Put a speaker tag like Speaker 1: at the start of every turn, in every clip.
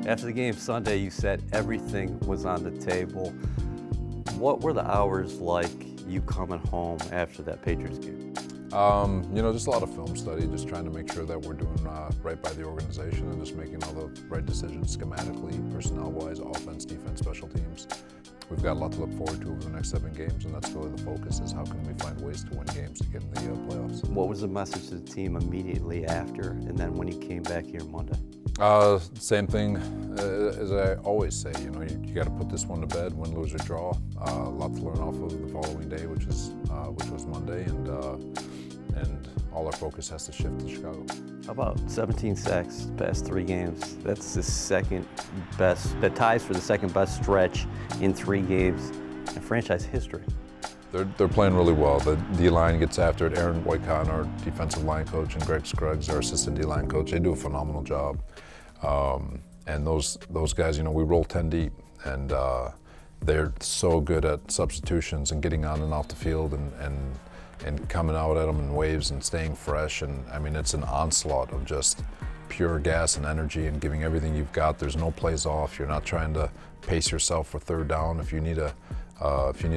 Speaker 1: After the game Sunday, you said everything was on the table. What were the hours like you coming home after that Patriots game?
Speaker 2: Just a lot of film study, just trying to make sure that we're doing right by the organization and just making all the right decisions schematically, personnel-wise, offense, defense, special teams. We've got a lot to look forward to over the next 7 games, and that's really the focus, is how can we find ways to win games to get in the playoffs.
Speaker 1: What was the message to the team immediately after, and then when you came back here Monday?
Speaker 2: Same thing as I always say, you got to put this one to bed, win, lose, or draw. A lot to learn off of the following day, which was Monday, and all our focus has to shift to Chicago.
Speaker 1: How about 17 sacks the past 3 games? That's the second best, that ties for the second best stretch in 3 games in franchise history.
Speaker 2: They're playing really well. The D-line gets after it. Aaron Boycott, our defensive line coach, and Greg Scruggs, our assistant D-line coach, they do a phenomenal job. And those guys, we roll 10 deep, and they're so good at substitutions and getting on and off the field and coming out at them in waves and staying fresh. And I mean, it's an onslaught of just pure gas and energy and giving everything you've got. There's no plays off. You're not trying to pace yourself for third down. If you need a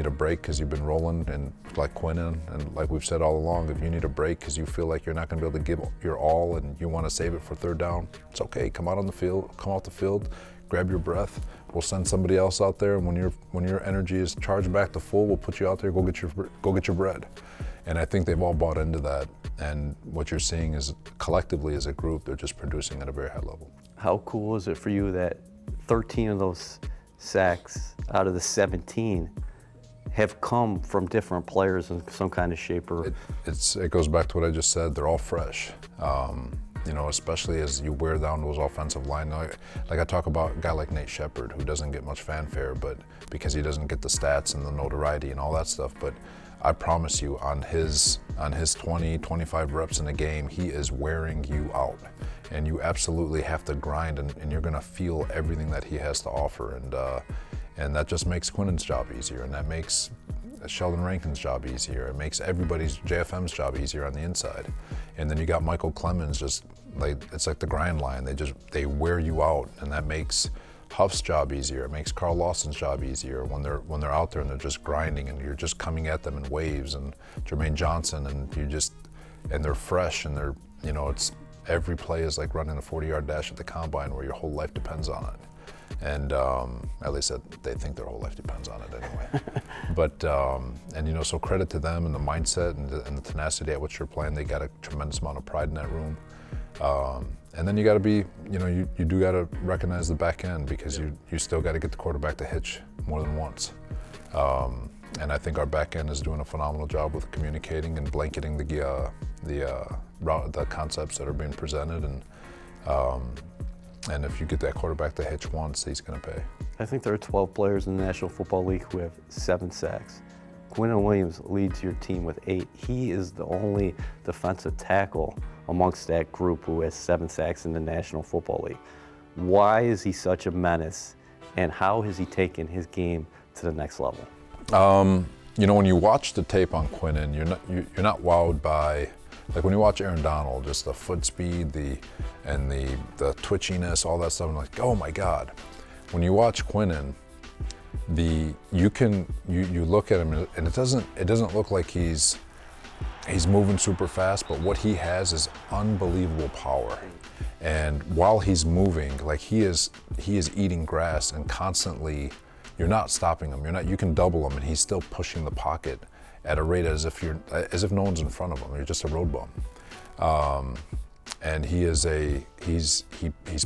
Speaker 2: break because you've been rolling, and like Quinnen, and like we've said all along, if you need a break because you feel like you're not going to be able to give your all and you want to save it for third down, it's okay. Come out the field, grab your breath. We'll send somebody else out there, and when your energy is charged back to full, we'll put you out there. Go get your bread. And I think they've all bought into that. And what you're seeing is collectively as a group, they're just producing at a very high level.
Speaker 1: How cool is it for you that 13 of those sacks out of the 17 have come from different players in some kind of shape? Or
Speaker 2: it goes back to what I just said. They're all fresh. Especially as you wear down those offensive line. Like I talk about a guy like Nate Shepard, who doesn't get much fanfare, but because he doesn't get the stats and the notoriety and all that stuff. But I promise you, on his 20, 25 reps in a game, he is wearing you out. And you absolutely have to grind, and you're gonna feel everything that he has to offer. And that just makes Quinnen's job easier, and that makes Sheldon Rankin's job easier. It makes everybody's, JFM's job easier on the inside. And then you got Michael Clemens, just like, it's like the grind line. They wear you out, and that makes Huff's job easier. It makes Carl Lawson's job easier when they're out there and they're just grinding, and you're just coming at them in waves. And Jermaine Johnson, and they're fresh, and it's every play is like running a 40-yard dash at the combine where your whole life depends on it. And at least they think their whole life depends on it anyway. But so credit to them and the mindset and the tenacity at which they're playing. They got a tremendous amount of pride in that room. And then you got to be, you do got to recognize the back end, because you still got to get the quarterback to hitch more than once. And I think our back end is doing a phenomenal job with communicating and blanketing the concepts that are being presented. And if you get that quarterback to hitch once, he's going to pay.
Speaker 1: I think there are 12 players in the National Football League who have 7 sacks. Quinnen Williams leads your team with 8. He is the only defensive tackle amongst that group who has 7 sacks in the National Football League. Why is he such a menace, and how has he taken his game to the next level?
Speaker 2: When you watch the tape on Quinnen, you're not wowed by, like when you watch Aaron Donald, just the foot speed, the twitchiness, all that stuff. I'm like, oh my God. When you watch Quinnen, you look at him, and it doesn't look like he's moving super fast, but what he has is unbelievable power. And while he's moving, like he is eating grass, and constantly, you're not stopping him. You can double him, and he's still pushing the pocket at a rate as if no one's in front of him. You're just a road bum. And he's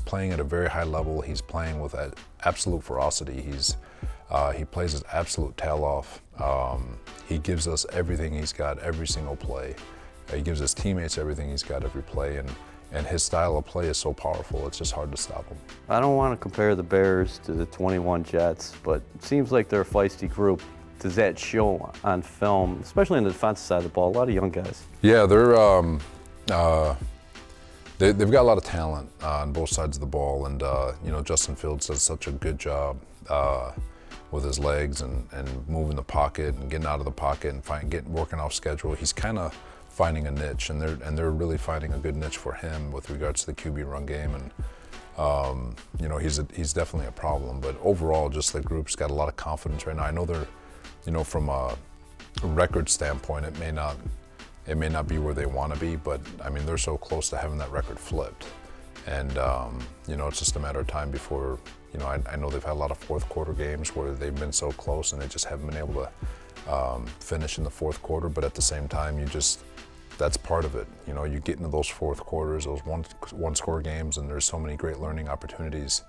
Speaker 2: playing at a very high level. He's playing with absolute ferocity. He plays his absolute tail off. He gives us everything he's got every single play. He gives his teammates everything he's got every play, and his style of play is so powerful, it's just hard to stop him.
Speaker 1: I don't want to compare the Bears to the 21 Jets, but it seems like they're a feisty group. Does that show on film, especially on the defensive side of the ball? A lot of young guys.
Speaker 2: Yeah, they've got a lot of talent on both sides of the ball, and Justin Fields does such a good job with his legs and moving the pocket and getting out of the pocket and working off schedule. He's kind of finding a niche, and they're really finding a good niche for him with regards to the QB run game. You know, he's definitely a problem. But overall, just the group's got a lot of confidence right now. I know they're, you know, from a record standpoint, it may not be where they want to be, but I mean, they're so close to having that record flipped. And, you know, it's just a matter of time before, you know, I know they've had a lot of fourth quarter games where they've been so close and they just haven't been able to finish in the fourth quarter. But at the same time, that's part of it. You know, you get into those fourth quarters, those one score games, and there's so many great learning opportunities.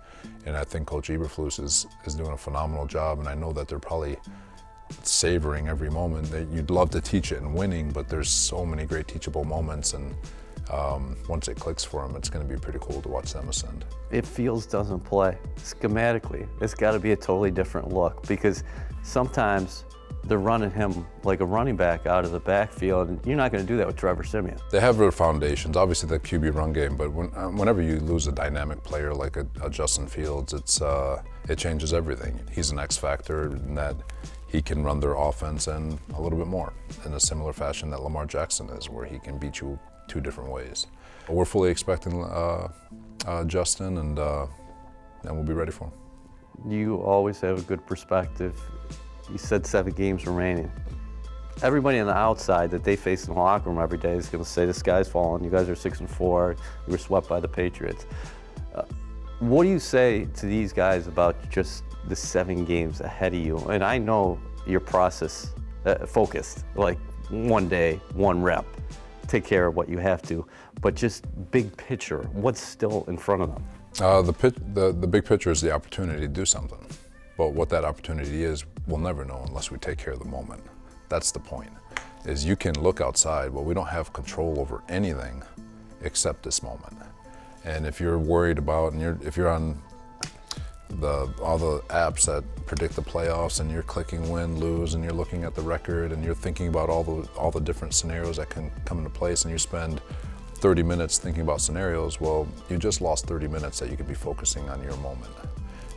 Speaker 2: And I think Coach Eberflus is doing a phenomenal job. And I know that they're probably savoring every moment. You'd love to teach it in winning, but there's so many great teachable moments. And once it clicks for them, it's going to be pretty cool to watch them ascend.
Speaker 1: If Fields doesn't play, schematically, it's got to be a totally different look, because sometimes they're running him like a running back out of the backfield, and you're not going to do that with Trevor Siemian.
Speaker 2: They have their foundations, obviously the QB run game, but whenever you lose a dynamic player like a Justin Fields, it changes everything. He's an X factor in that he can run their offense and a little bit more in a similar fashion that Lamar Jackson is, where he can beat you two different ways. But we're fully expecting Justin, and we'll be ready for him.
Speaker 1: You always have a good perspective. You said 7 games remaining. Everybody on the outside that they face in the locker room every day is going to say, the sky's falling, you guys are 6-4, you were swept by the Patriots. What do you say to these guys about just the 7 games ahead of you? And I know you're process focused, like one day, one rep, take care of what you have to, but just big picture, what's still in front of them?
Speaker 2: The big picture is the opportunity to do something. But what that opportunity is, we'll never know unless we take care of the moment. That's the point, is you can look outside, but we don't have control over anything except this moment. And if you're worried about, and if you're on all the apps that predict the playoffs, and you're clicking win, lose, and you're looking at the record, and you're thinking about all the different scenarios that can come into place, and you spend 30 minutes thinking about scenarios, well, you just lost 30 minutes that you could be focusing on your moment.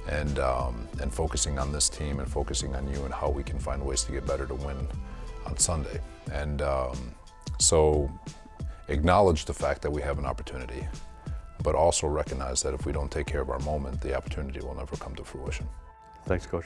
Speaker 2: And focusing on this team and focusing on you and how we can find ways to get better to win on Sunday. And so acknowledge the fact that we have an opportunity, but also recognize that if we don't take care of our moment, the opportunity will never come to fruition.
Speaker 1: Thanks, Coach.